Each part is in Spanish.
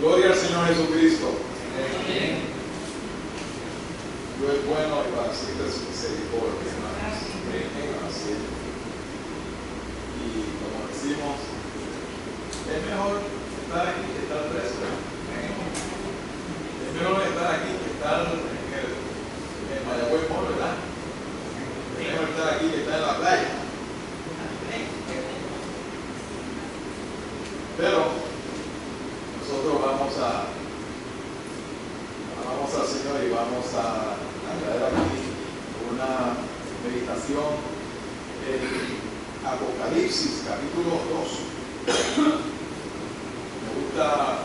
Gloria al Señor Jesucristo. Amén. Dios es bueno y para siempre su misericordia, hermanos. Así. Y como decimos, es mejor estar aquí que estar preso. Es mejor estar aquí que estar en Mayagüez Mall, ¿verdad? Es mejor estar aquí que estar en la playa. Pero nosotros vamos al Señor y vamos a traer aquí una meditación en Apocalipsis, capítulo 2. Me gustan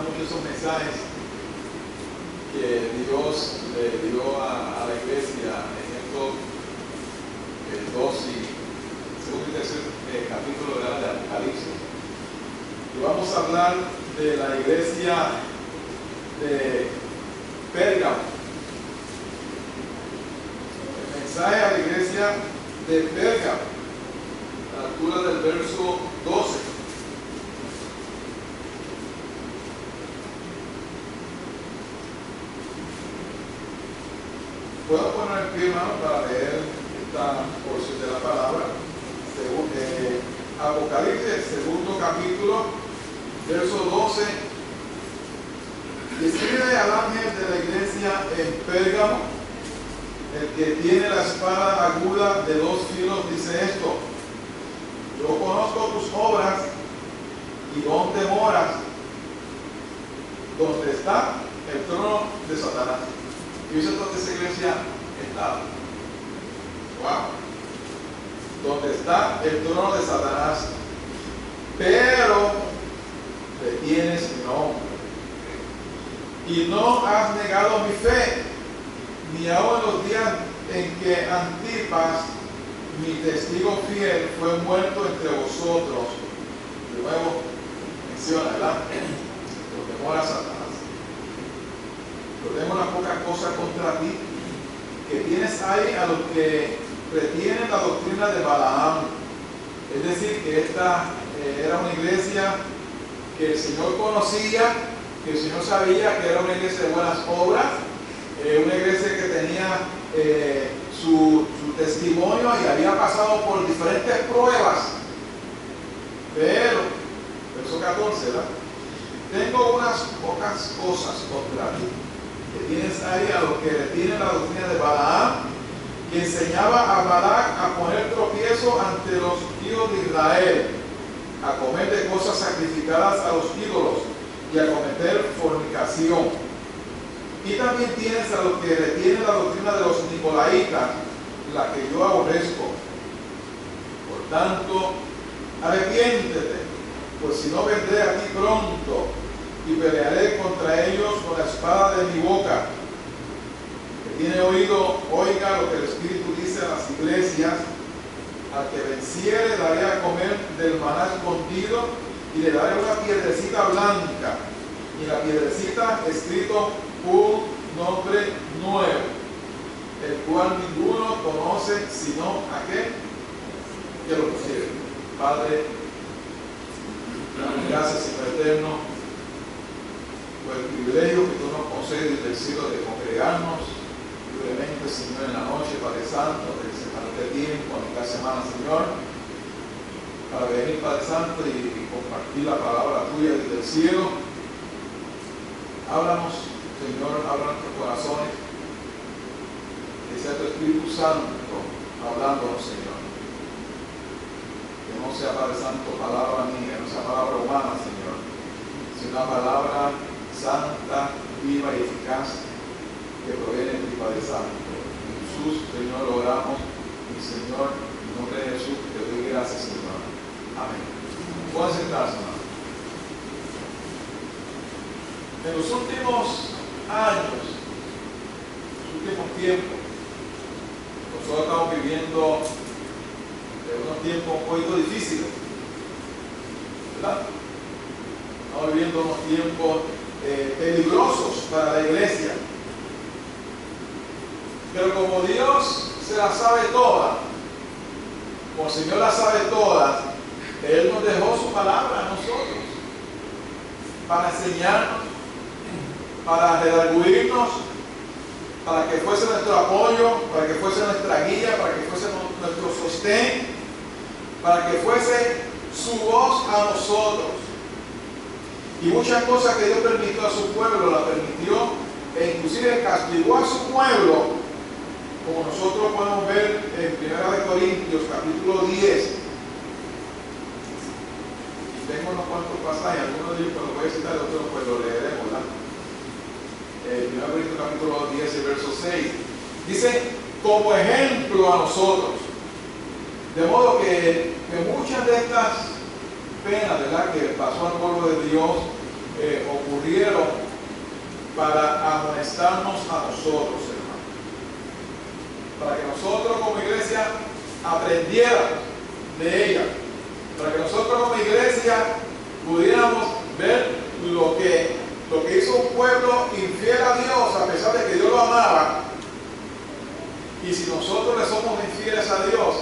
mucho esos mensajes que Dios le dio a la iglesia en estos 2 y segundo y tercer capítulo de Apocalipsis. Y vamos a hablar de la iglesia de Pérgamo. El mensaje a la iglesia de Pérgamo, a la altura del verso 12. Puedo poner el pie, hermano, para leer esta porción de la palabra. Apocalipsis, segundo capítulo, verso 12. Escribe al ángel de la iglesia en Pérgamo, el que tiene la espada aguda de 2 filos, dice esto: yo conozco tus obras y dónde moras, donde está el trono de Satanás. Y eso es donde esa iglesia está. Wow. Donde está el trono de Satanás, pero retienes mi nombre y no has negado mi fe, ni aun en los días en que Antipas, mi testigo fiel, fue muerto entre vosotros. De nuevo menciona, ¿verdad? Donde mora Satanás. Pero tengo unas pocas cosas contra ti, que tienes ahí a los que retienen la doctrina de Balaam. Es decir, que esta era una iglesia que el Señor conocía, que el Señor sabía que era una iglesia de buenas obras, una iglesia que tenía su testimonio y había pasado por diferentes pruebas. Pero, verso 14, ¿verdad? Tengo unas pocas cosas contra ti, que tienes ahí a los que retienen la doctrina de Balaam, que enseñaba a Balac a poner tropiezo ante los hijos de Israel, a comer de cosas sacrificadas a los ídolos y a cometer fornicación. Y también tienes a los que retienen la doctrina de los nicolaitas, la que yo aborrezco. Por tanto, arrepiéntete, pues si no vendré a ti pronto y pelearé contra ellos con la espada de mi boca. Tiene oído, oiga lo que el Espíritu dice a las iglesias: al que venciere daré a comer del maná escondido y le daré una piedrecita blanca, y en la piedrecita escrito un nombre nuevo, el cual ninguno conoce sino aquel que lo pusiere. Padre, gracias, Señor eterno, por el privilegio que tú nos concedes del cielo de congregarnos libremente, Señor, en la noche, Padre Santo, de separarte tiempo en cada semana, Señor, para venir, Padre Santo, y compartir la palabra tuya desde el cielo. Háblanos, Señor, habla nuestros corazones, que sea tu Espíritu Santo hablándonos, Señor. Que no sea, Padre Santo, palabra mía, no sea palabra humana, Señor, sino una palabra santa, viva y eficaz, que proviene de ti, Padre Santo. En Jesús, Señor, lo oramos, mi Señor, en nombre de Jesús, te doy gracias, Señor. Amén. Pueden sentarse, hermano. En los últimos años, los últimos tiempos, nosotros estamos viviendo unos tiempos un poquito difíciles, ¿verdad? Estamos viviendo unos tiempos peligrosos para la iglesia. Pero como Dios se la sabe toda, como el Señor la sabe todas, Él nos dejó su palabra a nosotros. para enseñarnos, para redarguirnos, para que fuese nuestro apoyo, para que fuese nuestra guía, para que fuese nuestro sostén, para que fuese su voz a nosotros. Y muchas cosas que Dios permitió a su pueblo, las permitió e inclusive castigó a su pueblo, como nosotros podemos ver en 1 Corintios capítulo 10. Tengo unos cuantos pasajes, algunos de ellos los voy a citar, otros pues lo leeremos, ¿verdad? 1 Corintios capítulo 10, verso 6. Dice, como ejemplo a nosotros. De modo que muchas de estas penas, ¿verdad?, que pasó al pueblo de Dios, ocurrieron para amonestarnos a nosotros, hermanos. Para que nosotros como iglesia aprendiéramos de ella. Para que nosotros como iglesia pudiéramos ver lo que hizo un pueblo infiel a Dios, a pesar de que Dios lo amaba. Y si nosotros le somos infieles a Dios,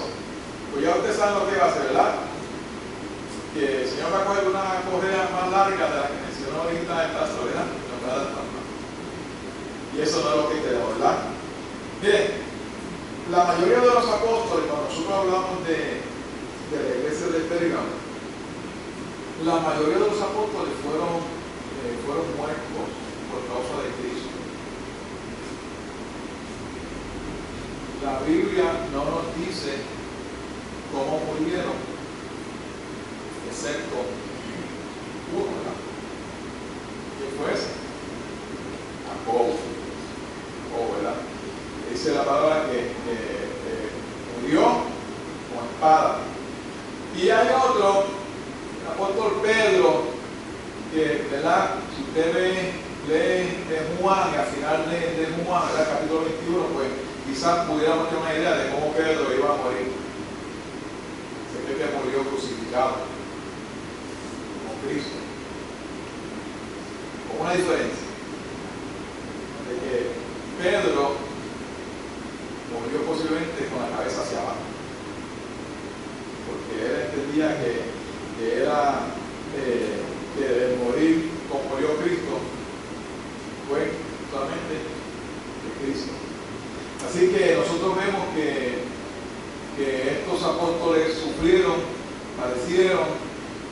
pues ya ustedes saben lo que va a hacer, ¿verdad? Que el Señor va a coger una correa más larga de la que mencionó ahorita en la soledad, y nos va a dar palma. Y eso no es lo que queremos, ¿verdad? Miren, la mayoría de los apóstoles, cuando nosotros hablamos de la iglesia de Pérgamo, la mayoría de los apóstoles fueron muertos por causa de Cristo. La Biblia no nos dice cómo murieron, excepto uno, ¿verdad? ¿Quién fue ese? Jacobo, ¿verdad? Dice la palabra que murió con espada. Y hay otro, el apóstol Pedro, que, ¿verdad?, si usted lee de Juan, y al final de Juan, ¿verdad?, capítulo 21, pues quizás pudiéramos tener una idea de cómo Pedro iba a morir. Se cree que murió crucificado como Cristo. Con una diferencia, de que Pedro murió posiblemente con la cabeza hacia abajo, porque él entendía que era que el morir como murió Cristo fue solamente de Cristo. Así que nosotros vemos que estos apóstoles sufrieron, padecieron,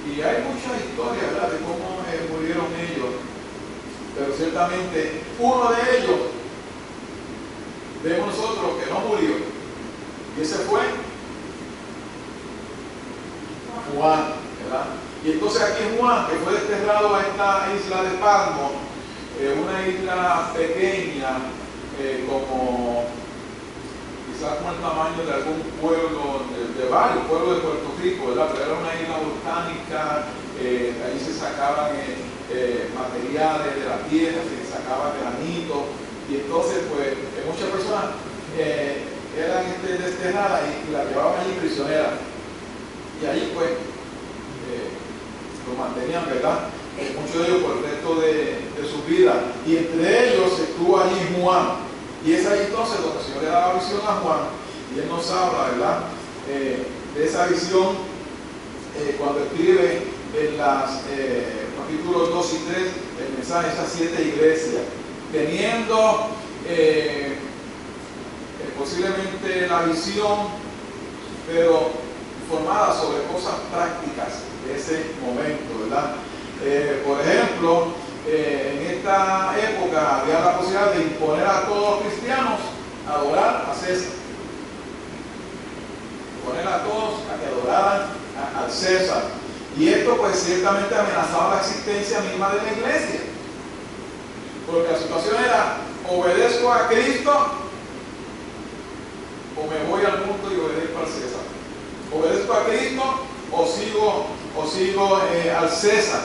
y hay muchas historias, ¿verdad?, de cómo murieron ellos, pero ciertamente uno de ellos vemos nosotros que no murió, y ese fue Juan, ¿verdad? Y entonces aquí Juan, que fue desterrado a esta isla de Patmos, una isla pequeña, como quizás como el tamaño de algún pueblo, de varios pueblos de Puerto Rico, ¿verdad? Pero era una isla volcánica, ahí se sacaban materiales de la tierra, se sacaban granito, y entonces pues muchas personas eran desterradas y la llevaban allí prisionera, y allí pues lo mantenían, ¿verdad?, muchos de ellos por el resto de su vida, y entre ellos estuvo allí Juan, y es ahí entonces donde el Señor le da la visión a Juan, y él nos habla, ¿verdad?, de esa visión cuando escribe en los capítulos 2 y 3 el mensaje a esas 7 iglesias, teniendo posiblemente la visión, pero formada sobre cosas prácticas de ese momento, ¿verdad? Por ejemplo, en esta época había la posibilidad de imponer a todos los cristianos a adorar a César, poner a todos a que adoraran al César, y esto pues ciertamente amenazaba la existencia misma de la iglesia, porque la situación era: obedezco a Cristo o me voy al mundo y obedezco al César, obedezco a Cristo o sigo al César,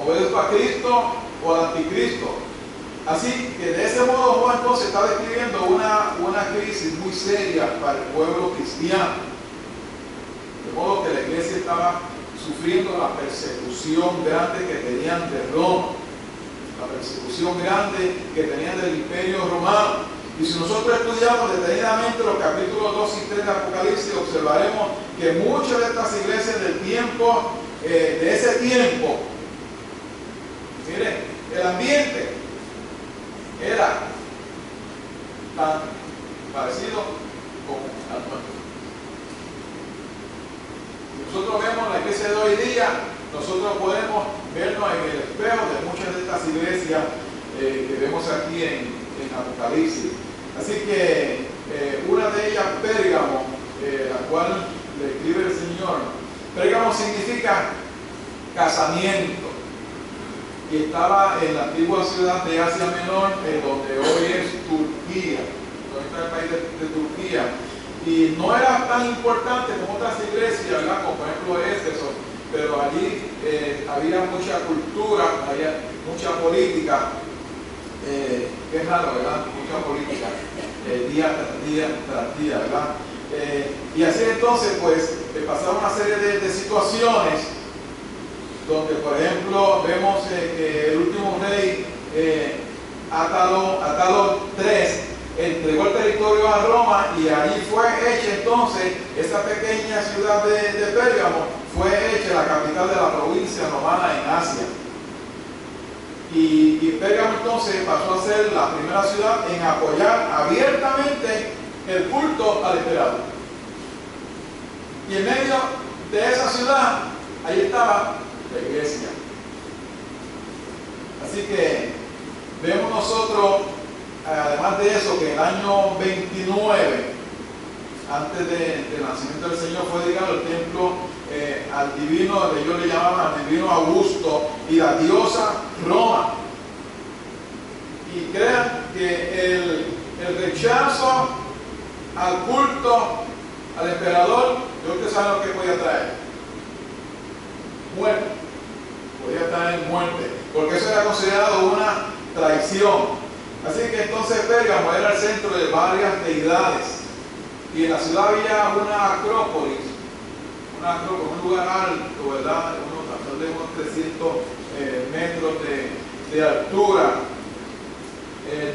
obedezco a Cristo o al anticristo. Así que de ese modo Juan entonces está describiendo una crisis muy seria para el pueblo cristiano, de modo que la iglesia estaba sufriendo la persecución grande que tenían de Roma, la persecución grande que tenían del imperio romano. Y si nosotros estudiamos detenidamente los capítulos 2 y 3 de Apocalipsis, observaremos que muchas de estas iglesias del tiempo, de ese tiempo, Miren, el ambiente era tan parecido como al nuestro. Nosotros vemos la iglesia de hoy día, nosotros podemos vernos en el espejo de muchas de estas iglesias que vemos aquí en Apocalipsis. Así que una de ellas, Pérgamo, la cual le escribe el Señor. Pérgamo significa casamiento, y estaba en la antigua ciudad de Asia Menor, donde hoy es Turquía, donde está el país de Turquía. Y no era tan importante como otras iglesias, ¿verdad? Como por ejemplo Éfeso, pero allí había mucha cultura, había mucha política, que es raro, ¿verdad? Mucha política, día tras día, ¿verdad? Y así entonces, pues, pasaron una serie de situaciones donde, por ejemplo, vemos que el último rey, Atalo III, entregó el territorio a Roma, y allí fue hecha entonces esa pequeña ciudad de Pérgamo, fue hecha la capital de la provincia romana en Asia. Y Pérgamo entonces pasó a ser la primera ciudad en apoyar abiertamente el culto al emperador. Y en medio de esa ciudad, ahí estaba la iglesia. Así que vemos nosotros, además de eso, que en el año 29, antes del nacimiento del Señor, fue dedicado el templo al divino, ellos le llamaban al divino Augusto y la diosa Roma. Y crean que el rechazo al culto al emperador, ustedes saben lo que podía traer: muerte. Podía traer muerte, porque eso era considerado una traición. Así que entonces Pérgamo era el centro de varias deidades, y en la ciudad había una acrópolis, un lugar alto, ¿verdad? Alrededor de unos 300 metros de altura,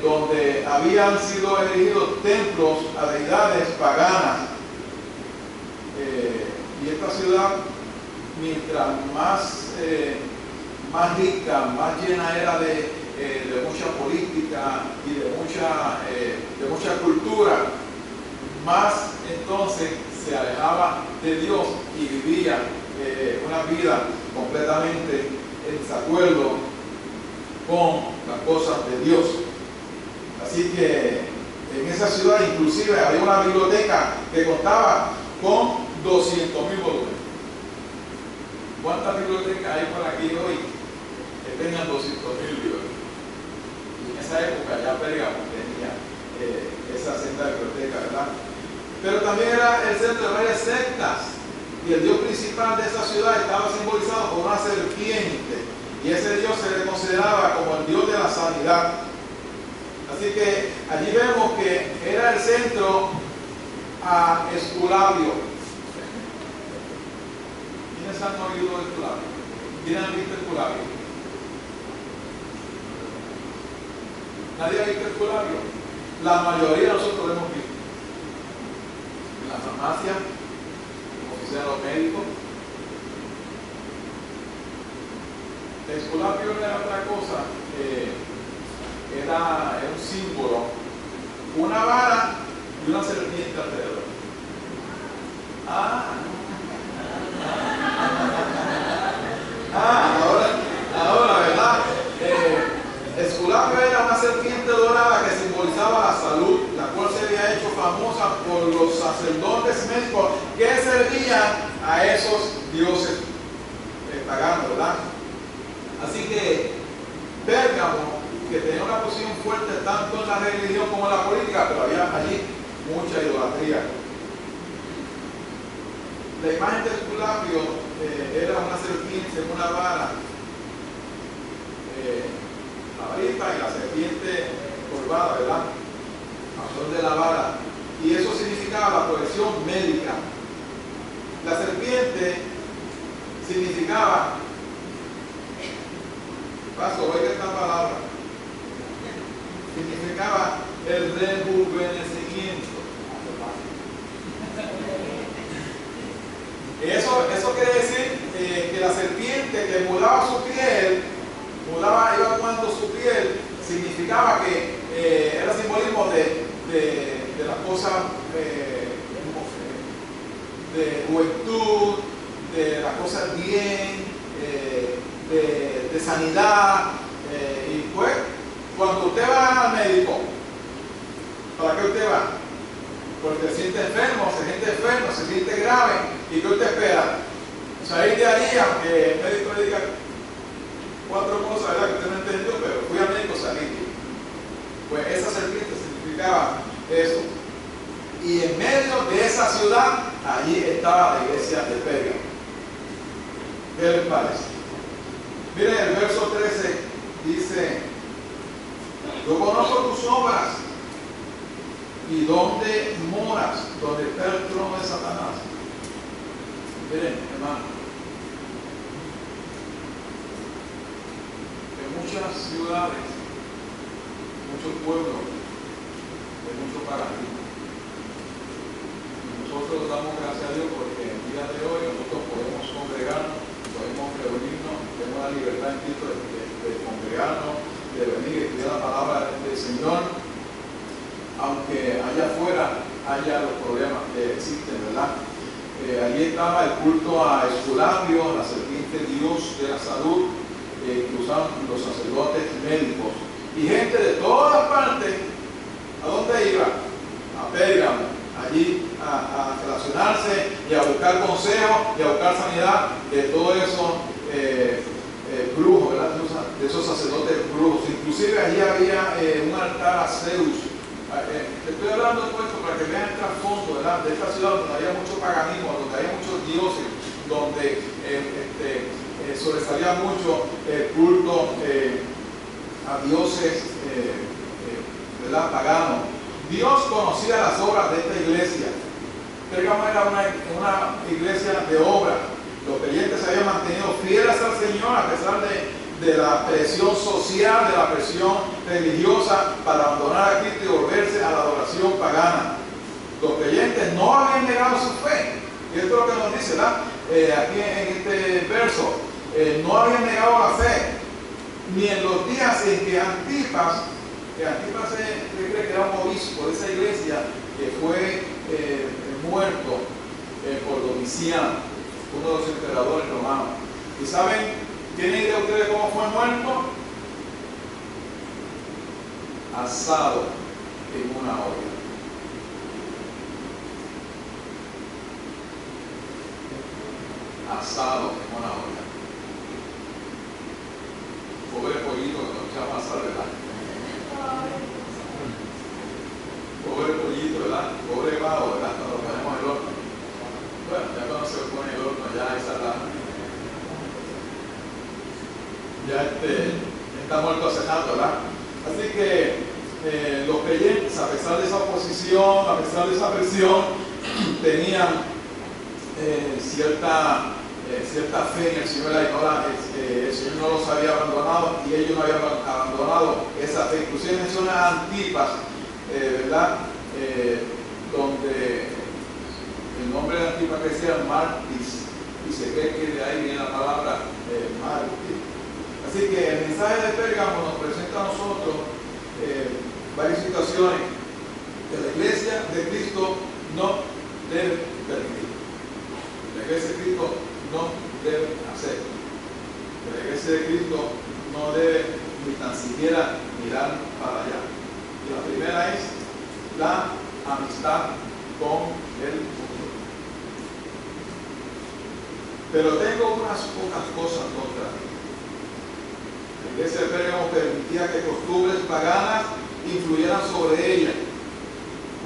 donde habían sido erigidos templos a deidades paganas. Y esta ciudad, mientras más rica, más llena era de mucha política y de mucha cultura, más entonces se alejaba de Dios y vivía una vida completamente en desacuerdo con las cosas de Dios. Así que en esa ciudad inclusive había una biblioteca que contaba con 200.000 volúmenes. ¿Cuántas bibliotecas hay por aquí hoy que tengan 200.000 libros? Y en esa época ya Pérgamo tenía esa senda biblioteca, ¿verdad? Pero también era el centro de varias sectas, y el dios principal de esa ciudad estaba simbolizado por una serpiente, y ese dios se le consideraba como el dios de la sanidad. Así que allí vemos que era el centro a Esculapio. ¿Quiénes han oído de Esculapio? ¿Quiénes han visto Esculapio? ¿Nadie ha visto Esculapio? La mayoría de nosotros lo hemos visto. En la farmacia, como ofician los médicos. Esculapio no era otra cosa, era un símbolo, una vara y una serpiente alrededor. Ahora, ¿verdad? Esculapio era una serpiente dorada que simbolizaba la salud, la cual se había hecho famosa por los sacerdotes médicos que servían a esos dioses paganos, ¿verdad? Así que Pérgamo, que tenía una posición fuerte tanto en la religión como en la política, pero había allí mucha idolatría. La imagen de Esculapio era una serpiente con una vara, la varita y la serpiente curvada, ¿verdad? Alrededor de la vara. Y eso significaba la protección médica. La serpiente significaba, paso, oiga esta palabra, significaba el rejuvenecimiento. Eso quiere decir que la serpiente que mudaba su piel iba tomando su piel, significaba que era simbolismo de las cosas de juventud, de las cosas bien, de sanidad. Y pues, cuando usted va al médico, ¿para qué usted va? Porque se siente enfermo, se siente grave. ¿Y qué usted espera? Salir de ahí, aunque el médico le diga 4 cosas, ¿verdad?, que usted no entendió, pero fui al médico, salí. Pues esa serpiente significaba eso. Y en medio de esa ciudad, allí estaba la iglesia de Pérgamo. ¿Qué les parece? Miren, el verso 13 dice: yo conozco tus obras y dónde moras, donde está el trono de Satanás. Miren, hermano, en muchas ciudades, muchos pueblos, hay mucho paradigma. Nosotros damos gracias a Dios porque en el día de hoy nosotros podemos congregarnos, podemos reunirnos, tenemos la libertad en Cristo de congregarnos, de venir y estudiar la palabra del Señor, aunque allá afuera haya los problemas que existen, ¿verdad? Allí estaba el culto a Esculapio, la serpiente dios de la salud, que usaban los sacerdotes médicos. Y gente de todas partes, ¿a dónde iba? A Pérgamo, allí a relacionarse y a buscar consejo y a buscar sanidad de todos esos brujos, ¿verdad? De esos sacerdotes brujos. Inclusive allí había un altar a Zeus. Estoy hablando de esto para que vean el trasfondo, ¿verdad?, de esta ciudad donde había mucho paganismo, donde había muchos dioses, donde sobresalía mucho el culto a dioses ¿verdad?, paganos. Dios conocía las obras de esta iglesia. Pérgamo era una iglesia de obra. Los creyentes se habían mantenido fieles al Señor a pesar de la presión social, de la presión religiosa para abandonar a Cristo y volverse a la adoración pagana. Los creyentes no habían negado su fe. Y esto es lo que nos dice, ¿verdad?, aquí en este verso. No habían negado la fe, ni en los días en que Antipas se cree que era un obispo de esa iglesia, que fue muerto por Domiciano, uno de los emperadores romanos. ¿Y saben? ¿Tienen idea ustedes cómo fue muerto? Asado en una olla. Asado en una olla. Pobre pollito que nos echamos a asar, ¿verdad? Pobre pollito, ¿verdad? Pobre pavo, ¿verdad? Cuando lo ponemos en el horno. Bueno, ya cuando se pone el horno, ya esa es la... ya está muerto hace tanto, ¿verdad? Así que los creyentes, a pesar de esa oposición, a pesar de esa presión, tenían cierta fe en el Señor, el Señor no los había abandonado y ellos no habían abandonado esa fe. Inclusive menciona Antipas, ¿verdad? Donde el nombre de Antipas decía Martis, y se cree que de ahí viene la palabra mártir. Así que el mensaje de Pérgamo nos presenta a nosotros varias situaciones que la iglesia de Cristo no debe permitir. La iglesia de Cristo no debe hacer. La iglesia de Cristo no debe ni tan siquiera mirar para allá. Y la primera es la amistad con el mundo. Pero tengo unas pocas cosas contra mí. La iglesia de Pérgamo permitía que costumbres paganas influyeran sobre ella.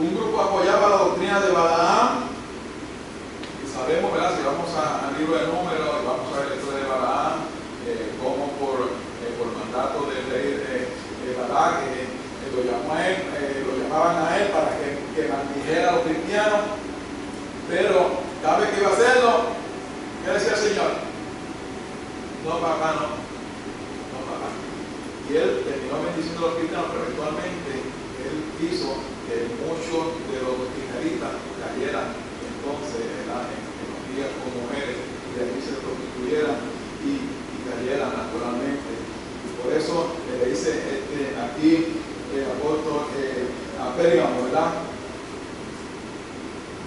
Un grupo apoyaba la doctrina de Balaam. Sabemos, ¿verdad?, si vamos al libro de Números y vamos a ver la historia de Balaam, como por mandato del rey Balak, lo llamaban a él para que maldijera a los cristianos, pero cada vez que iba a hacerlo, ¿qué decía el Señor? No, papá, no. No, papá. Y él terminó bendiciendo a los cristianos, pero eventualmente él quiso que muchos de los cristianistas cayeran entonces en los días con mujeres, y de aquí se prostituyeran y cayeran naturalmente. Y por dice aquí el apóstol a Pérgamo, ¿verdad?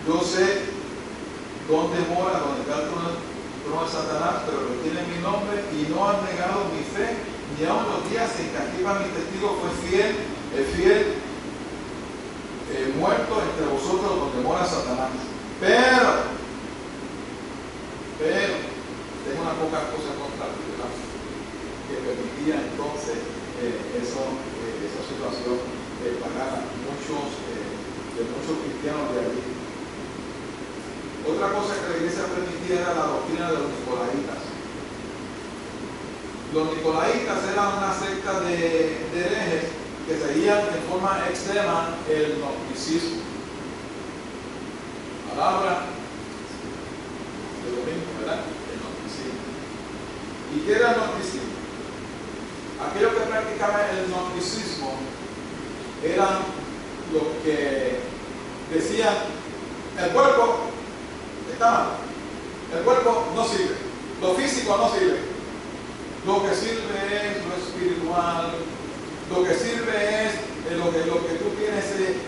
Yo sé dónde mora, dónde está el trono de Satanás, pero retienen mi nombre y no han negado mi fe, ni aun los días en que Antipas mi testigo fue fiel, muerto entre vosotros donde mora Satanás. Pero tengo unas pocas cosas contra ti, ¿verdad? Que permitía entonces esa situación para muchos cristianos de allí. Otra cosa que la iglesia permitía era la doctrina de los nicolaitas. Los nicolaitas eran una secta de herejes que seguían de forma extrema el gnosticismo. Palabra de domingo, ¿verdad? El gnosticismo. ¿Y qué era el gnosticismo? Aquellos que practicaban el gnosticismo eran los que decían: el cuerpo está mal, el cuerpo no sirve, lo físico no sirve, lo que sirve es lo espiritual, lo que sirve es lo que tú tienes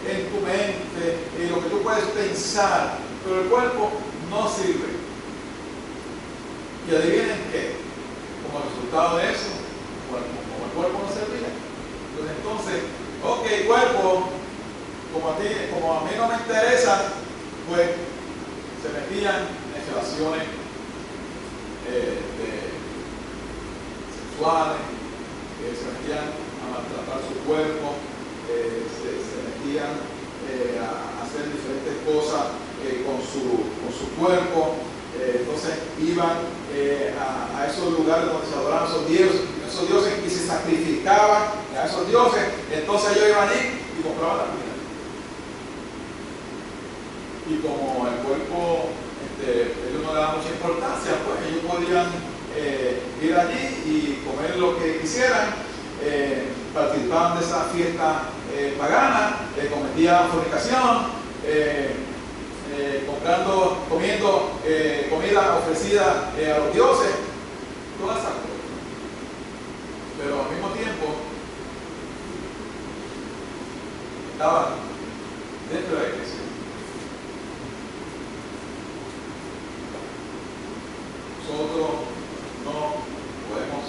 en tu mente y lo que tú puedes pensar, pero el cuerpo no sirve. Y adivinen qué, como resultado de eso, como el cuerpo no servía, pues entonces, ok, cuerpo, como a mí no me interesa, pues se metían en relaciones sexuales, se metían a maltratar su cuerpo, se metían a hacer diferentes cosas con su cuerpo. Entonces iban a esos lugares donde se adoraban esos dioses y se sacrificaban a esos dioses. Entonces ellos iban allí y compraban la comida. Y como el cuerpo ellos no le daban mucha importancia, pues ellos podían ir allí y comer lo que quisieran, participaban de esa fiesta pagana, cometían fornicación, comiendo comida ofrecida a los dioses, todas esas cosas. Pero al mismo tiempo estaban dentro de la iglesia. Nosotros no podemos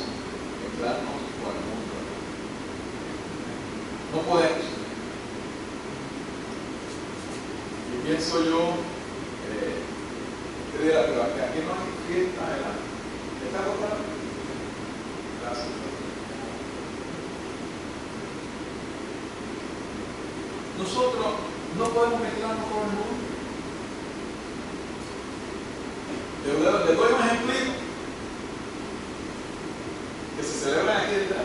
mezclarnos con el mundo. No podemos. Y pienso yo, pero aquí no hay fiesta adelante. ¿Está agotado? Gracias. Nosotros no podemos mezclarnos con el mundo. Le doy un ejemplo que se celebra en aquel día.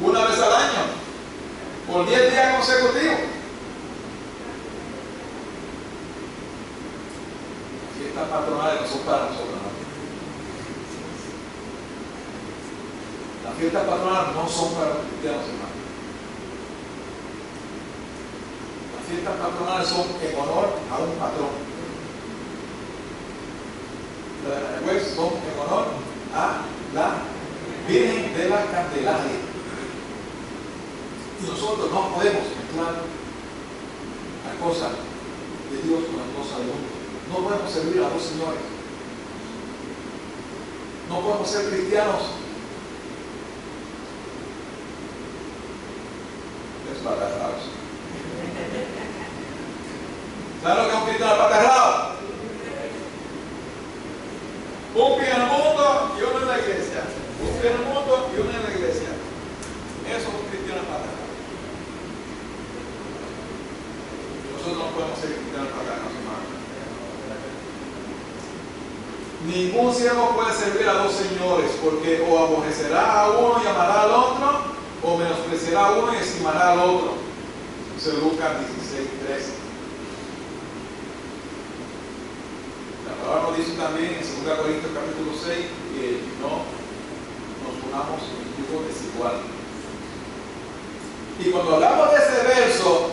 Una vez al año, por 10 días consecutivos. Las fiestas patronales no son para nosotros, ¿no? Las fiestas patronales no son para los cristianos, hermanos. Las fiestas patronales son en honor a un patrón. Pues son en honor a la Virgen de la Candelaria. Y nosotros no podemos mezclar las cosas de Dios con las cosas del mundo. No podemos servir a dos señores. No podemos ser cristianos despatarrados. ¿Sabes lo que es un cristiano despatarrado? Un pie en el mundo y uno en la iglesia. Un pie en el mundo y uno en la iglesia. Eso es un cristiano despatarrado. Nosotros no podemos ser cristianos despatarrados, hermanos. Ningún siervo puede servir a dos señores, porque o aborrecerá a uno y amará al otro, o menospreciará a uno y estimará al otro. Eso es Lucas 16:13. La palabra nos dice también en 2 Corintios capítulo 6 que no nos unamos en yugo desigual. Y cuando hablamos de ese verso,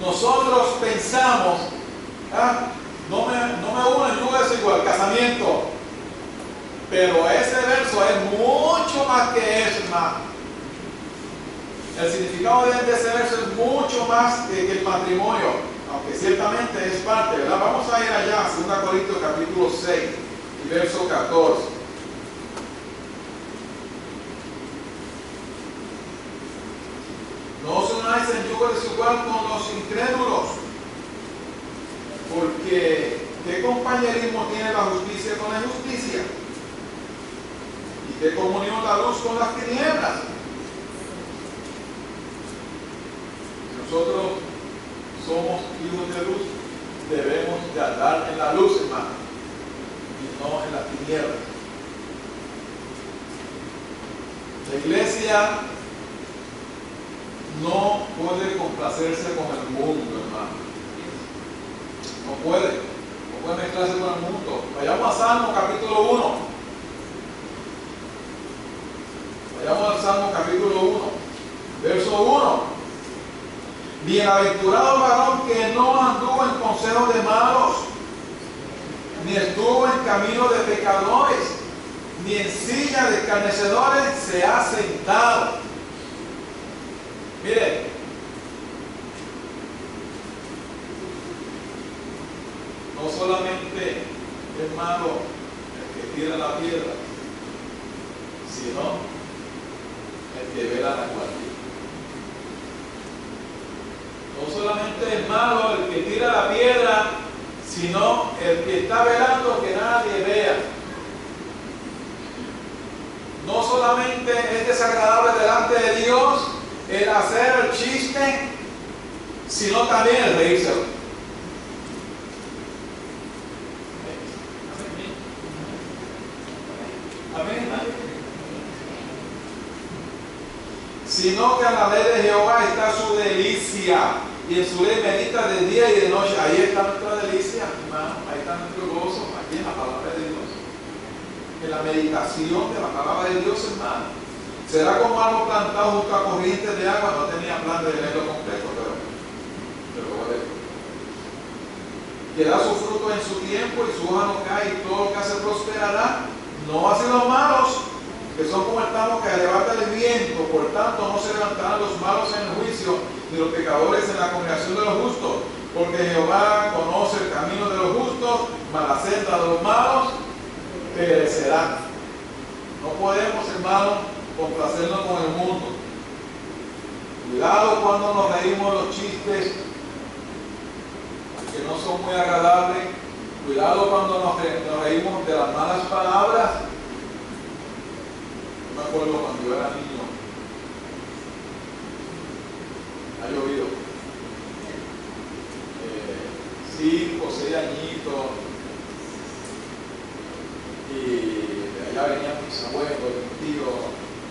nosotros pensamos, no me uno en yugo desigual, casamiento. Pero ese verso es mucho más que eso, hermano. El significado de ese verso es mucho más que el matrimonio, aunque ciertamente es parte, ¿verdad? Vamos a ir allá, 2 Corintios capítulo 6 y verso 14. No os unáis en yugo desigual con los incrédulos, porque ¿qué compañerismo tiene la justicia con la injusticia? ¿Y qué comunión la luz con las tinieblas? Nosotros somos hijos de luz, debemos de andar en la luz, hermano, y no en las tinieblas. La iglesia no puede complacerse con el mundo, hermano. No puede mezclarse con el mundo. Vayamos a Salmo capítulo 1. Vayamos al Salmo capítulo 1, verso 1. Bienaventurado varón que no anduvo en consejo de malos, ni estuvo en camino de pecadores, ni en silla de escarnecedores se ha sentado. Mire, no solamente es malo el que tira la piedra, sino el que vela la guardia. No solamente es malo el que tira la piedra, sino el que está velando que nadie vea. No solamente es desagradable delante de Dios el hacer el chiste, sino también el reírselo. Amén. Sino que en la ley de Jehová está su delicia, y en su ley medita de día y de noche. Ahí está nuestra delicia, hermano. Ahí está nuestro gozo, aquí en la palabra de Dios, en la meditación de la palabra de Dios, hermano. Será como algo plantado junto a corrientes de agua. No tenía plan de leerlo completo, pero voy a leer. Que da su fruto en su tiempo y su hoja no cae, y todo lo que hace prosperará. No así los malos, que son como el tamo que arrebata el viento. Por tanto no se levantarán los malos en el juicio, ni los pecadores en la congregación de los justos, porque Jehová conoce el camino de los justos, mas la senda de los malos perecerá. No podemos, hermanos, complacernos con el mundo. Cuidado cuando nos reímos los chistes que no son muy agradables. Cuidado cuando nos reímos de las malas palabras. Yo me acuerdo cuando yo era niño. Ha llovido. 5 o 6 añitos. Y de allá venían mis abuelos, mis tíos.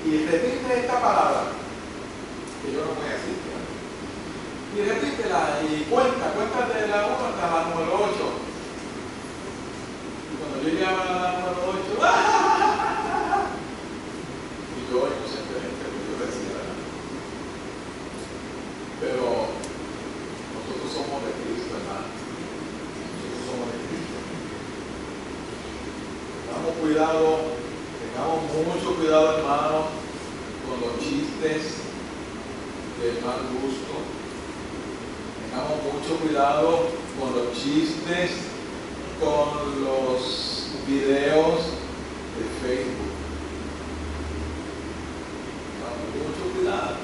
Y repite esta palabra, que yo no voy a decir. Y repítela y cuenta de la 1 hasta la número 8. Y cuando yo llegaba a la número 8, ¡ah! Y yo inocentemente, pues yo decía, pero nosotros somos de Cristo, hermano. Nosotros somos de Cristo. Tengamos mucho cuidado, hermano, con los chistes de mal gusto. Tengamos mucho cuidado con los chistes, con los videos de Facebook. Tengamos mucho cuidado.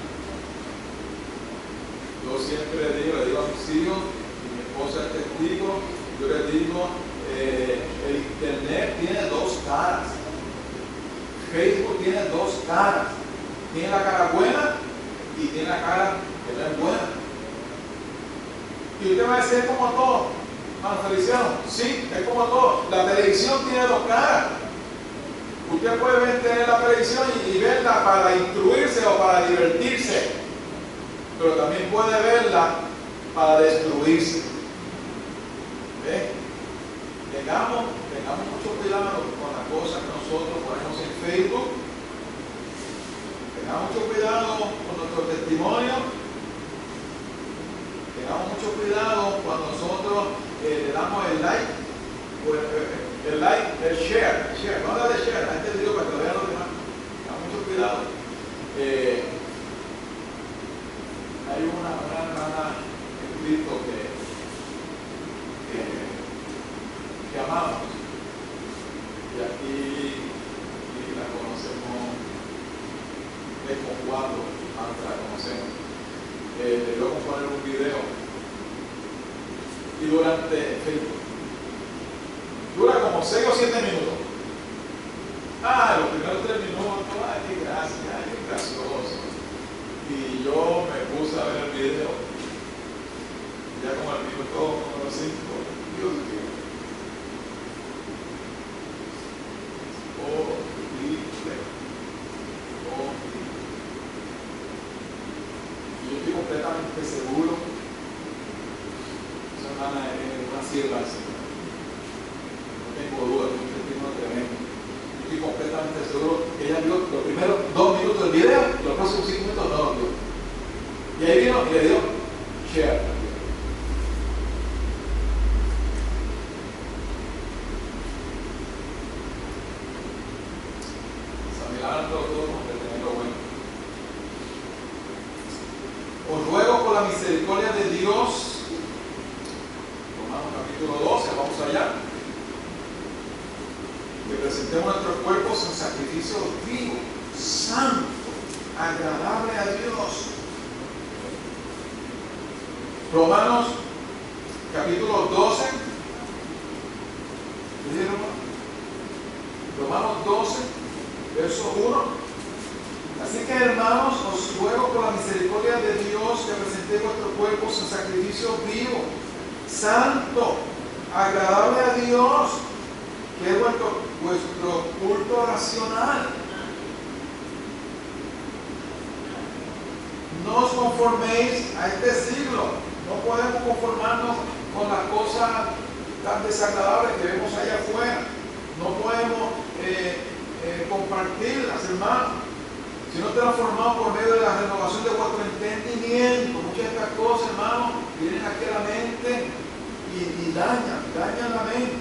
Yo siempre le digo a mis hijos, y mi esposa es testigo, yo les digo, el internet tiene 2 caras. Facebook tiene 2 caras. Tiene la cara buena y tiene la cara que no es buena. Y usted va a decir, es como todo. Feliciano, sí, es como todo. La televisión tiene 2 caras. Usted puede tener la televisión y verla para instruirse o para divertirse, pero también puede verla para destruirse. ¿Ve? Tengamos mucho cuidado con las cosas que nosotros ponemos en Facebook. Tengamos mucho cuidado con nuestro testimonio. Tengamos mucho cuidado cuando nosotros le damos el like, o el like, el share, no darle share a este video para que lo vean los demás. Tengan mucho cuidado. Hay una hermana en Cristo que amamos, y aquí la conocemos como cuando antes la conocemos. Le voy a componer un video y durante Facebook dura como 6 o 7 minutos. Los primeros 3 minutos, qué gracia, qué gracioso. Y yo me puse a ver el video, ya como el minuto 5, Dios mío. Y yo estoy completamente seguro, esa hermana es una sierva así. No tengo duda, es un testimonio tremendo. Yo estoy completamente seguro que ella vio los primeros 2 minutos del video, los próximos 5 minutos no los vio. Y ahí vino y le dio share. Os ruego por la misericordia de Dios, Romanos capítulo 12, vamos allá, que presentemos nuestros cuerpos en sacrificio vivo, santo, agradable a Dios. Romanos capítulo 12, Romanos 12, verso 1. Así que, hermanos, os ruego por la misericordia de Dios que presentéis vuestros cuerpos en sacrificio vivo, santo, agradable a Dios, que es vuestro culto racional. No os conforméis a este siglo. No podemos conformarnos con las cosas tan desagradables que vemos allá afuera. No podemos compartirlas, hermanos, sino transformados por medio de la renovación de vuestro entendimiento. Muchas de estas cosas, hermanos, vienen aquí a la mente y dañan la mente.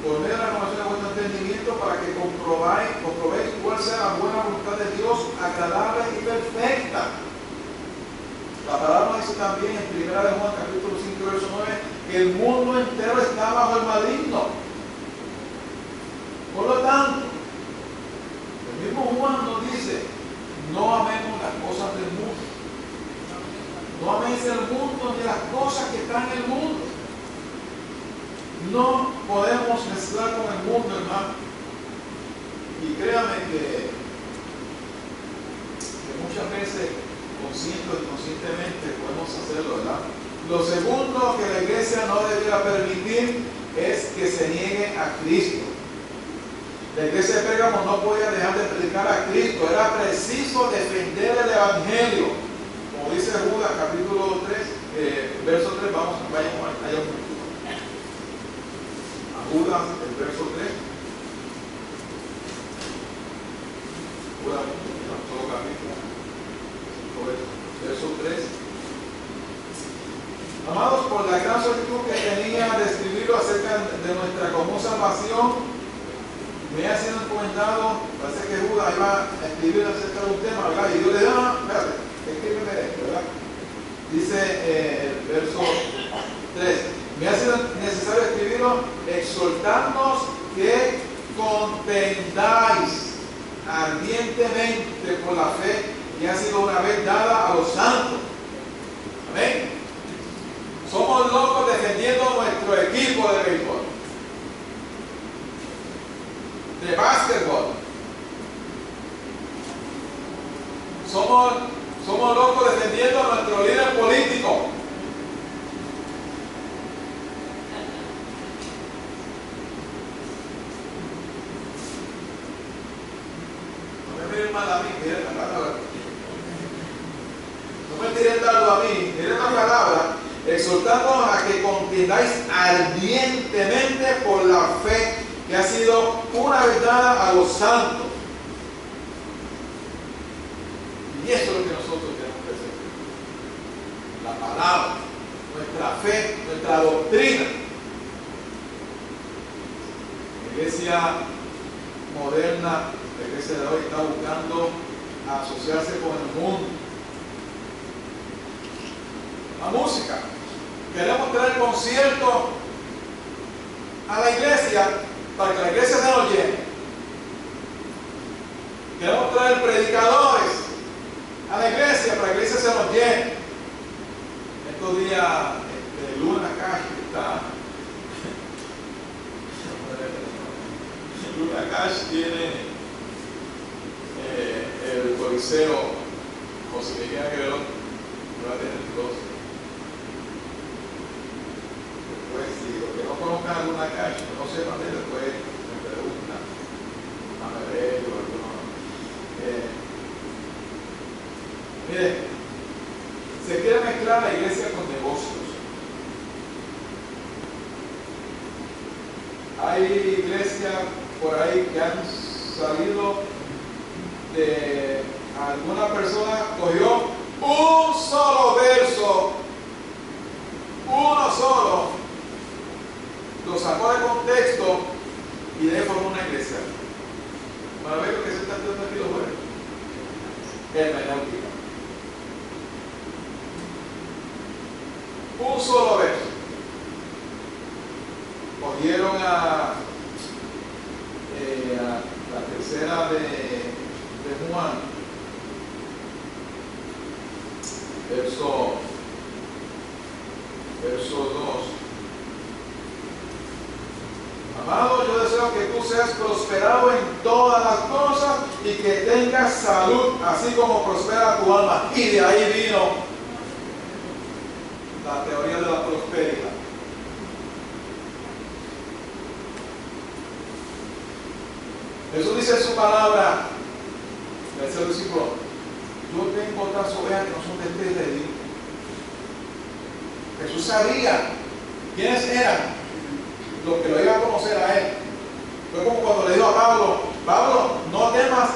Por medio de la renovación de vuestro entendimiento, para que comprobéis cuál sea la buena voluntad de Dios, agradable y perfecta. La palabra dice también en 1 de Juan capítulo 5, verso 9, que el mundo entero está bajo el maligno. Por lo tanto, el mismo Juan nos dice, no amemos las cosas del mundo. No améis el mundo ni las cosas que están en el mundo. No podemos mezclar con el mundo, hermano. Y créame que muchas veces, consciente o inconscientemente, podemos hacerlo, ¿verdad? Lo segundo que la iglesia no debiera permitir es que se niegue a Cristo. La iglesia de Pérgamo no podía dejar de predicar a Cristo. Era preciso defender el evangelio. Como dice Judas capítulo 3, verso 3, vayamos allá un momento. A Judas, el verso 3. Judas, solo capítulo. Verso 3. Amados, por la gran solicitud que tenía de escribirlo acerca de nuestra común salvación, me ha sido encomendado, parece que Judas iba a escribir acerca de un tema, ¿verdad? Y yo le digo, espérate, escríbeme esto, ¿verdad? Dice el verso 3, me ha sido necesario escribirlo exhortándonos que contendáis ardientemente por la fe que ha sido una vez dada a los santos. Amén. Somos locos defendiendo nuestro equipo de béisbol, de básquetbol. Somos locos defendiendo a nuestro líder político. No me miren mal a mí, miren la palabra. No me tiren dardo a mí, miren la palabra, exhortándonos a que contendáis ardientemente por la fe que ha sido una vez dada a los santos. Y eso es lo que nosotros tenemos que hacer. La palabra, nuestra fe, nuestra doctrina. iglesia moderna, la iglesia de hoy está buscando asociarse con el mundo. La música. Queremos traer conciertos a la iglesia para que la iglesia se nos llene. Queremos traer predicadores a la iglesia para que la iglesia se nos llene. Estos días, Luna Cash está. Luna Cash tiene el Coliseo José Miguel Aguilera, va a tener dos. Después, si los que no conozcan a Luna Cash, no sepan de él, después me preguntan, a ver, o alguno. Mire, se quiere mezclar la iglesia con negocios. Hay iglesias por ahí que han salido de alguna persona, cogió un solo verso, uno solo, lo sacó de contexto y de ahí formó una iglesia. Para ver lo que se está haciendo aquí los jueves. Hermenéutica. Un solo verso. Cogieron a la tercera de Juan, verso 2. Amado, yo deseo que tú seas prosperado en todas las cosas y que tengas salud, así como prospera tu alma. Y de ahí vino la teoría de la prosperidad. Jesús dice en su palabra, le dice al discípulo, yo tengo otras ovejas que no son de este redil. Jesús sabía quiénes eran los que lo iban a conocer a él. Fue como cuando le dijo a Pablo, no temas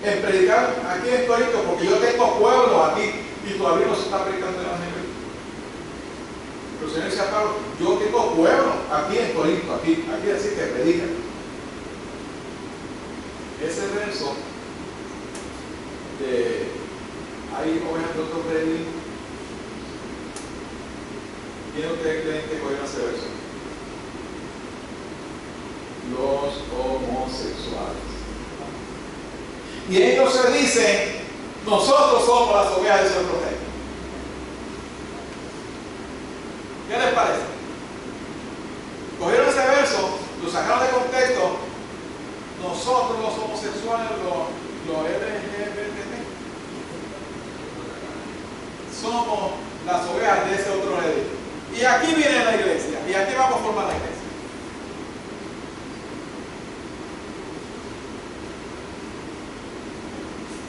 en predicar aquí en Corinto, porque yo tengo pueblo aquí y todavía no se está predicando el evangelio. Pero el Señor decía a Pablo, yo tengo pueblo aquí en Corinto, aquí decir que predican. Ese verso de hay ovejas de otro redil, ¿quién ustedes creen que cogieron ese verso? Los homosexuales. Y ellos se dicen, nosotros somos las ovejas de ese otro redil. ¿Qué les parece? Cogieron ese verso, lo sacaron de contexto. Nosotros los homosexuales, los LGBT, somos las ovejas de ese otro redil. Y aquí viene la iglesia, y aquí vamos a formar la iglesia.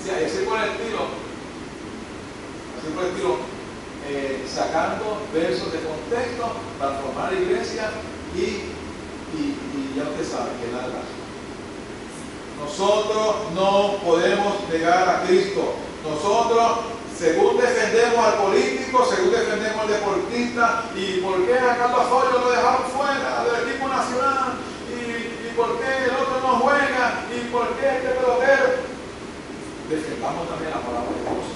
Sí, así por el estilo, sacando versos de contexto para formar iglesia y ya usted sabe que nada. Nosotros no podemos negar a Cristo. Nosotros, según defendemos al político, según defendemos al deportista, y por qué a Carlos Osorio lo dejaron fuera del equipo nacional, y por qué el otro no juega, y por qué este pelotero. Defendamos también la palabra de Dios.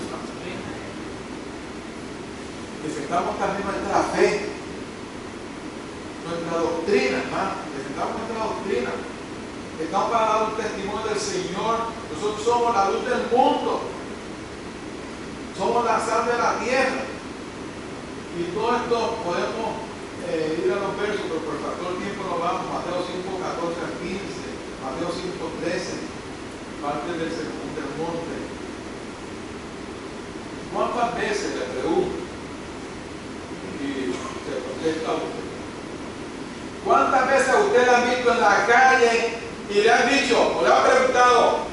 Defendamos también nuestra fe, nuestra doctrina, hermano. Defendamos nuestra doctrina. Estamos para dar un testimonio del Señor. Nosotros somos la luz del mundo. Somos la sal de la tierra. Y todo esto podemos ir a los versos, pero por factor tiempo nos vamos. Mateo 5, 14 al 15. Mateo 5, 13. Parte del sermón del monte. ¿Cuántas veces le pregunto? Y se contesta a usted. ¿Cuántas veces a usted la han visto en la calle y le han dicho, o le han preguntado,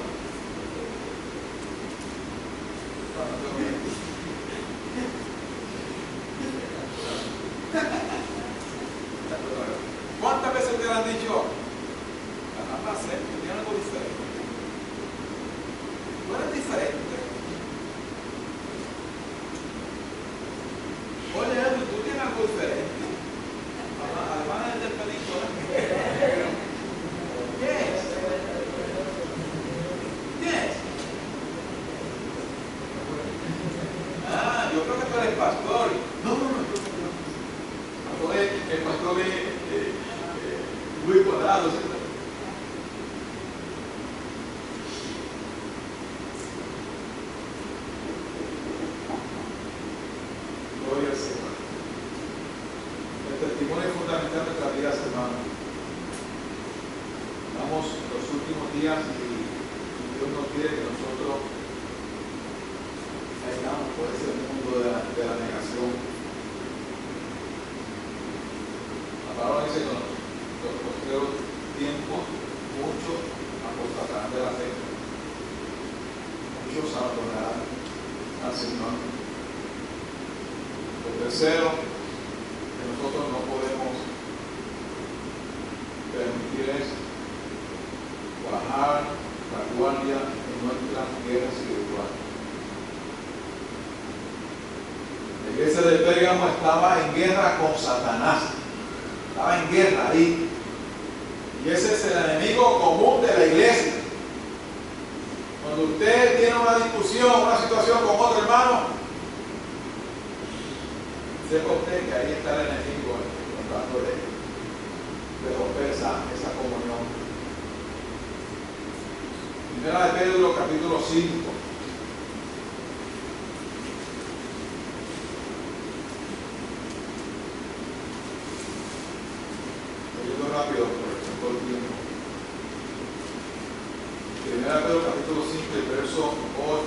¿cuántas veces usted le han dicho, la sé, tiene algo diferente? ¿Tú eres diferente? Oye, Edwin, tú tienes algo diferente. Además del película. haciéndole muy cuadrado, ¿cierto? Gloria al Señor. El testimonio es fundamental en nuestras vidas, hermanos. Estamos en los últimos días y Dios no quiere que nosotros caigamos por ese mundo de la negación. La palabra dice que en los postreros tiempos muchos apostatarán de la fe, muchos abandonarán al Señor. Lo tercero que nosotros no podemos permitir es bajar la guardia en nuestras guerras espirituales. La iglesia de Pérgamo estaba en guerra con Satanás, estaba en guerra ahí, y ese es el enemigo común de la iglesia. Cuando usted tiene una discusión, una situación con otro hermano, sepa usted que ahí está el enemigo tratando de romper esa comunión. Primera de Pedro, capítulo 5. Leyendo rápido por el tiempo. Primera de Pedro, capítulo 5, el verso 8.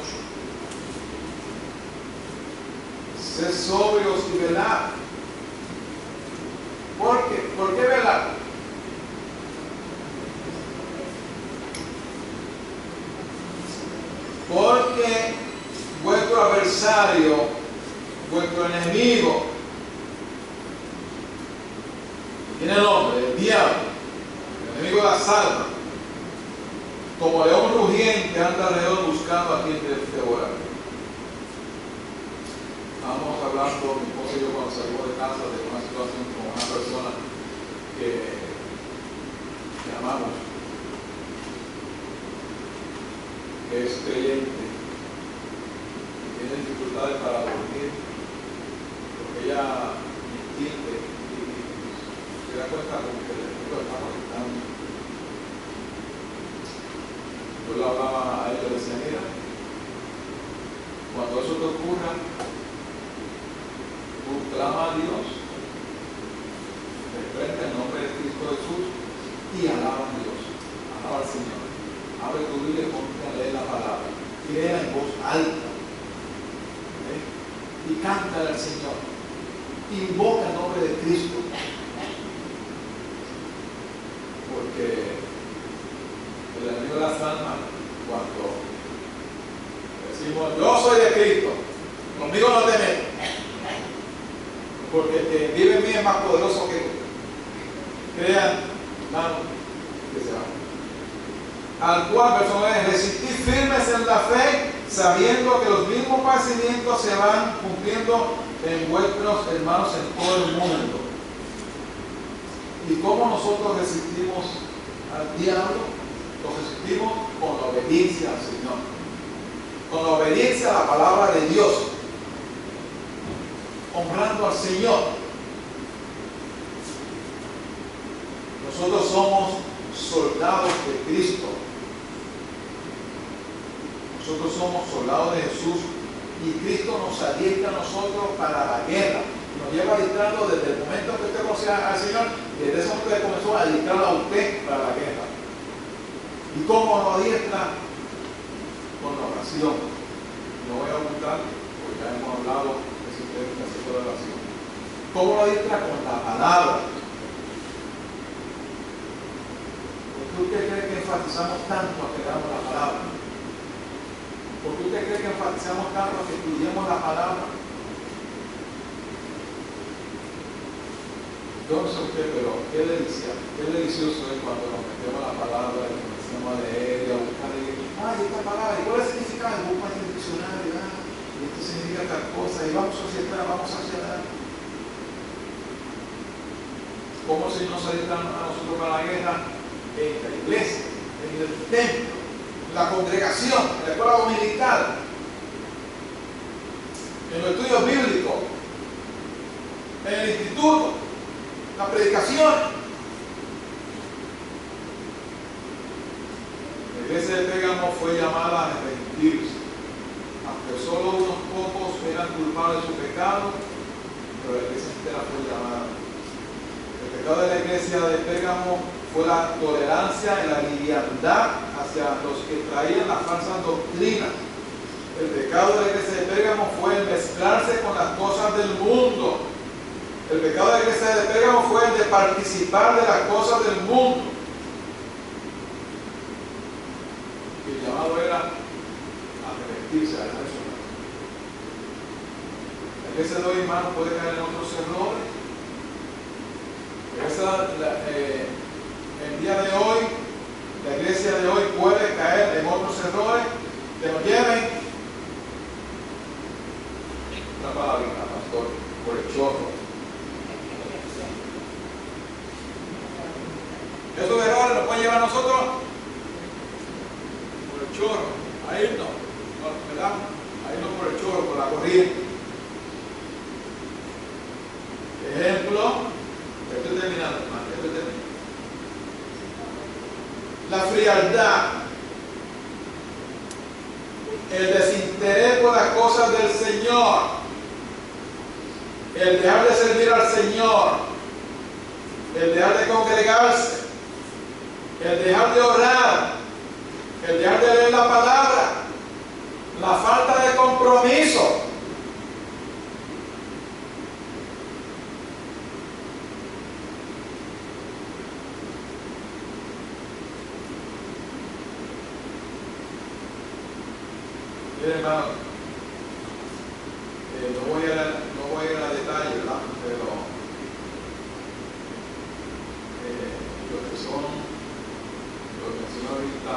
Sed sobrios y velad. ¿Por qué? ¿Por qué velar? Porque vuestro adversario, vuestro enemigo, tiene el nombre, el diablo, el enemigo de las almas, como león rugiente anda alrededor buscando a quien devorar. Estábamos hablando, mi esposa y yo, cuando salimos de casa, de una situación con una persona que amamos, que es creyente, que tiene dificultades para dormir, porque ella entiende y se da cuenta como que el enemigo está conectando. Yo le hablaba a ella, le decía, mira, cuando eso te ocurra, tú clama a Dios, reprende el nombre de Cristo Jesús y alaba a Dios, alaba al Señor. Abre tu Biblia y ponte a leer la palabra. Y léela en voz alta. ¿Okay? Y cántale al Señor. Invoca el nombre de Cristo. Porque el enemigo de las almas, cuando decimos, yo soy de Cristo, conmigo no te metas. Porque el que vive en mí es más poderoso que tú. Crean, hermano, que se va. Al cual, verso 9, resistir firmes en la fe, sabiendo que los mismos padecimientos se van cumpliendo en vuestros hermanos en todo el mundo. ¿Y cómo nosotros resistimos al diablo? Lo resistimos con la obediencia al Señor, con la obediencia a la palabra de Dios, honrando al Señor. Nosotros somos soldados de Cristo. Nosotros somos soldados de Jesús y Cristo nos adiestra a nosotros para la guerra. Nos lleva adiestrando desde el momento que usted conoce al Señor, desde ese momento que comenzó a adiestrar a usted para la guerra. ¿Y cómo nos adiestra? Con la oración. No voy a ocultar, porque ya hemos hablado de ese tipo de oración. ¿Cómo lo adiestra? Con la palabra. ¿Por qué usted cree que enfatizamos tanto a que damos la palabra? ¿Por qué usted cree que enfatizamos tanto a que estudiemos la palabra? Yo no sé usted, pero qué delicioso es cuando nos metemos la palabra y comenzamos a leer y a buscar esta palabra, ¿y cuál es el significado? Busca en el diccionario, y esto significa tal cosa, y vamos hacia atrás, vamos hacia adelante. ¿Cómo el Señor nos adiestra a nosotros para la guerra? En la iglesia, en el templo, en la congregación, en la escuela dominical, en los estudios bíblicos, en el instituto. la predicación. La iglesia de Pérgamo fue llamada a arrepentirse, aunque solo unos pocos eran culpables de su pecado, pero la iglesia entera fue llamada. El pecado de la iglesia de Pérgamo fue la tolerancia y la liviandad hacia los que traían las falsas doctrinas. El pecado de la iglesia de Pérgamo fue el mezclarse con las cosas del mundo. El pecado de la iglesia de Pérgamo fue el de participar de las cosas del mundo. Y el llamado era a arrepentirse, a reaccionar. La iglesia de hoy, hermano, puede caer en otros errores. El día de hoy, la iglesia de hoy puede caer en otros errores que nos lleven, una palabrita, pastor, por el chorro. Esos errores nos pueden llevar a nosotros por el chorro, a irnos, ¿verdad? A irnos por el chorro, por la corriente. Ejemplo, estoy terminando, hermano, estoy terminando. La frialdad, el desinterés por las cosas del Señor, el dejar de servir al Señor, el dejar de congregarse, el dejar de orar, el dejar de leer la palabra, la falta de compromiso. Miren, hermano, no voy a ir a detalle, ¿verdad? Pero lo que son, lo que mencioné ahorita,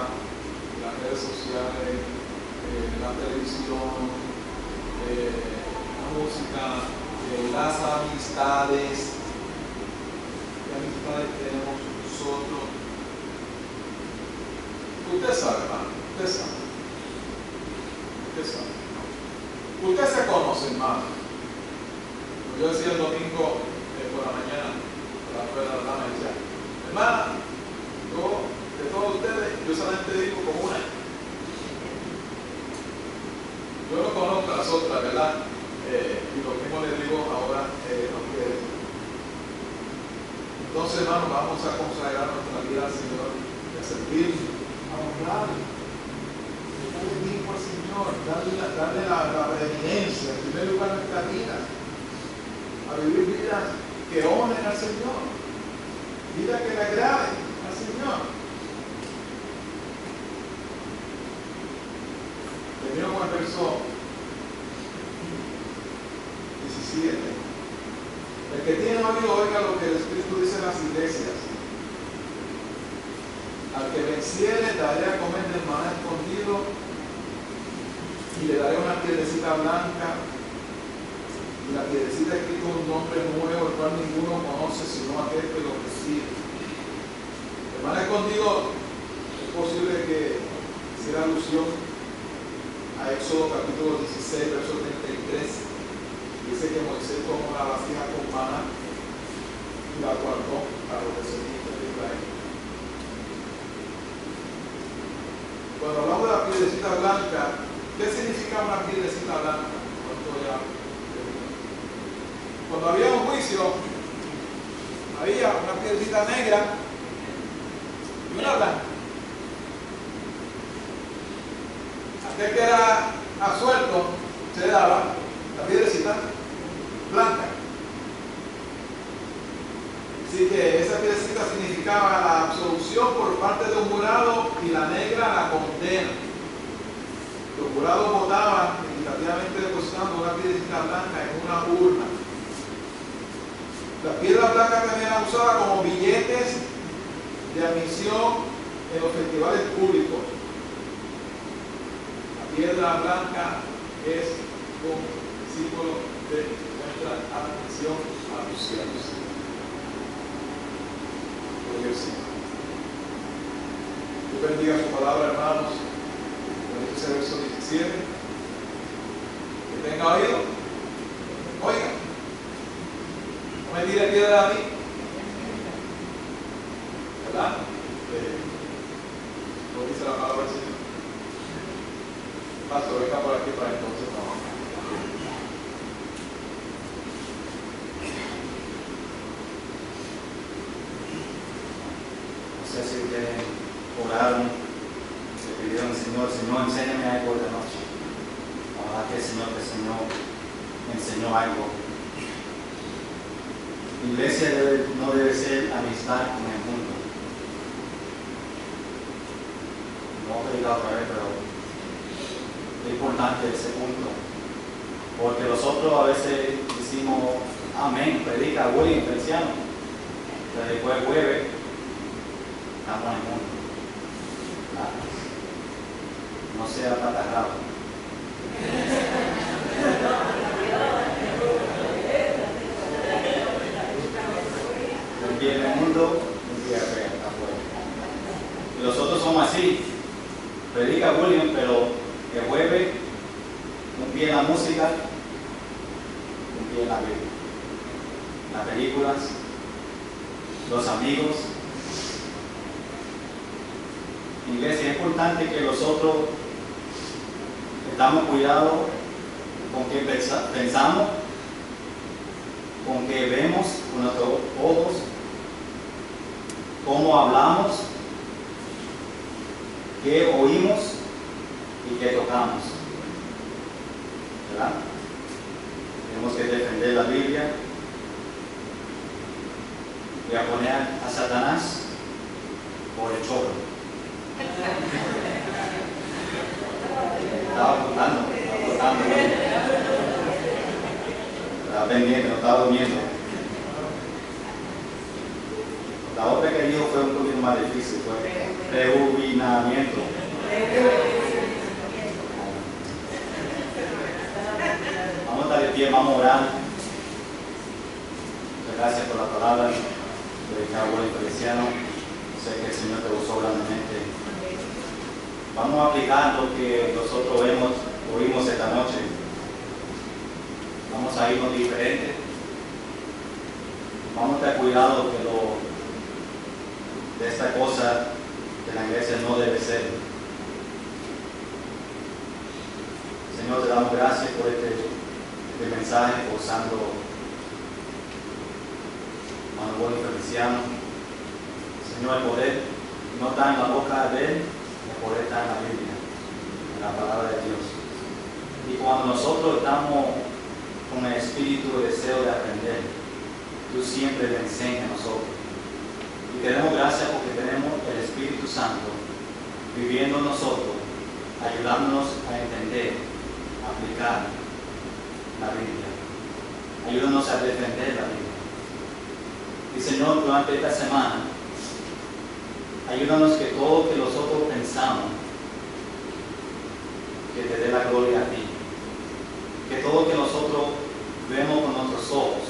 las redes sociales, la televisión, la música, las amistades, ¿qué amistades tenemos nosotros? Usted sabe, hermano, usted sabe. Usted se conoce, hermano. Yo decía el domingo por la mañana, a la escuela de la dama, decía, hermana, yo de todos ustedes, yo solamente digo como una. Yo no conozco a las otras, ¿verdad? Y lo mismo les digo ahora a ustedes. Entonces, hermano, vamos a consagrar nuestra vida al Señor, a servir, a honrar. Darle tiempo al Señor, darle la preeminencia, en primer lugar en nuestra vida, a vivir vidas que honren al Señor, vidas que le agraden al Señor. Termino con el verso 17. El que tiene oído, oiga lo que el Espíritu dice en las iglesias. Al que venciere daré a comer del maná escondido y le daré una piedrecita blanca, y la piedrecita escrito un nombre nuevo, el cual ninguno conoce sino aquel que lo recibe. El maná escondido, es posible que hiciera alusión a Éxodo capítulo 16, verso 33. Dice que Moisés tomó una vasija con maná y la guardó para los descendientes de Israel. Cuando hablamos de la piedrecita blanca, ¿qué significa una piedrecita blanca? Cuando había un juicio, había una piedrecita negra y una blanca. Aquel que era absuelto se le daba la piedrecita blanca. Así que esa piedrecita significaba la absolución por parte de un jurado y la negra la condena. Los jurados votaban equitativamente depositando una piedrecita blanca en una urna. La piedra blanca también era usada como billetes de admisión en los festivales públicos. La piedra blanca es un símbolo de nuestra admisión a los cielos. Dios bendiga su palabra, hermanos. Ese verso 17. Que tenga oído, oiga. No me tire piedra a mí, dice la palabra del Señor. Pastor, venga por aquí para entonces vamos. No sé si ustedes oraron, le pidieron al Señor, Señor, enséñame algo de la noche. Ojalá que el Señor te enseñó algo. La iglesia no debe ser amistad con el mundo. No voy a predicar otra vez, pero es importante ese punto. Porque nosotros a veces decimos, amén, predica William, cristiano. Pero después jueves, estamos en el mundo. No sea patarrado. Un pie en el mundo, un pie afuera. Y nosotros somos así. Predica William, pero el jueves, un pie en la música, un pie en la Biblia. Las películas, los amigos. Iglesia, es importante que nosotros estamos cuidados con que pensamos, con que vemos con nuestros ojos, cómo hablamos, qué oímos y qué tocamos. ¿Verdad? Tenemos que defender la Biblia y a poner a Satanás por el chorro. Estaba apuntando. Estaba pendiente, no estaba durmiendo. La otra que dijo fue un poquito más difícil, fue rebobinamiento. Vamos a estar de pie, vamos a orar. Muchas gracias por la palabra de Cabo Cristiano. Sé que el Señor te usó grandemente. Vamos a aplicar lo que nosotros oímos esta noche. Vamos a irnos diferentes. Vamos a estar cuidados de esta cosa de la iglesia no debe ser. Señor, te damos gracias por este mensaje, por usando Manuel Feliciano. Señor, el poder no está en la boca de él, el poder está en la Biblia, en la palabra de Dios. Y cuando nosotros estamos con el espíritu de deseo de aprender, tú siempre le enseñas a nosotros. Y te damos gracias porque tenemos el Espíritu Santo viviendo en nosotros, ayudándonos a entender, a aplicar la Biblia. Ayúdanos a defender la Biblia. Y Señor, durante esta semana, ayúdanos que todo lo que nosotros pensamos, que te dé la gloria a ti. Que todo lo que nosotros vemos con nuestros ojos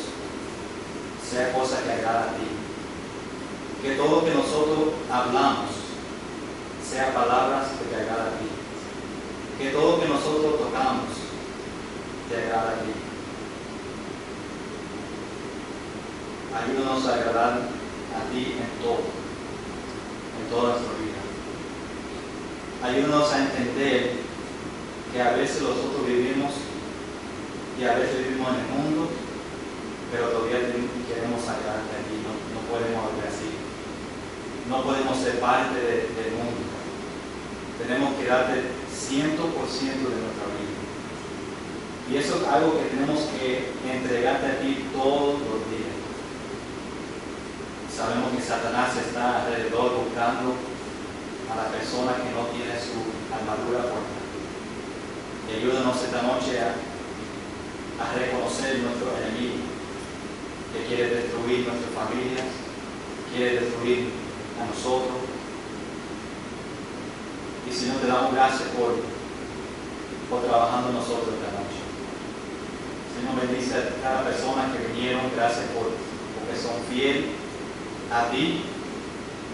sea cosa que agrada a ti. Que todo lo que nosotros hablamos sea palabras que te agradan a ti. Que todo lo que nosotros tocamos te agrada a ti. Ayúdanos a agradar a ti en todo, en toda nuestra vida. Ayúdanos a entender que a veces nosotros vivimos y a veces vivimos en el mundo, pero todavía queremos agradarte a ti. No podemos vivir así. No podemos ser parte del mundo. Tenemos que darte 100% de nuestra vida. Y eso es algo que tenemos que entregarte a ti todos los días. Sabemos que Satanás está alrededor buscando a la persona que no tiene su armadura fuerte. Y ayúdanos esta noche a reconocer nuestro enemigo, que quiere destruir nuestras familias, quiere destruir a nosotros. Y Señor, te damos gracias por trabajando en nosotros esta noche. Señor, bendice a cada persona que vinieron. Gracias porque son fieles a ti,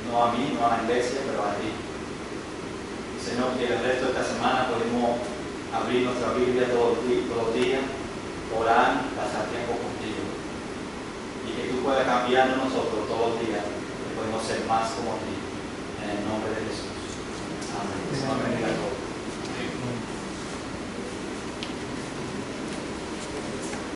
no a mí, no a la iglesia, pero a ti. Y Señor, que el resto de esta semana podemos abrir nuestra Biblia todos los días, orar, pasar tiempo contigo. Y que tú puedas cambiar en nosotros todos los días, que podemos ser más como ti. En el nombre de Jesús. Amén. Amén. Amén.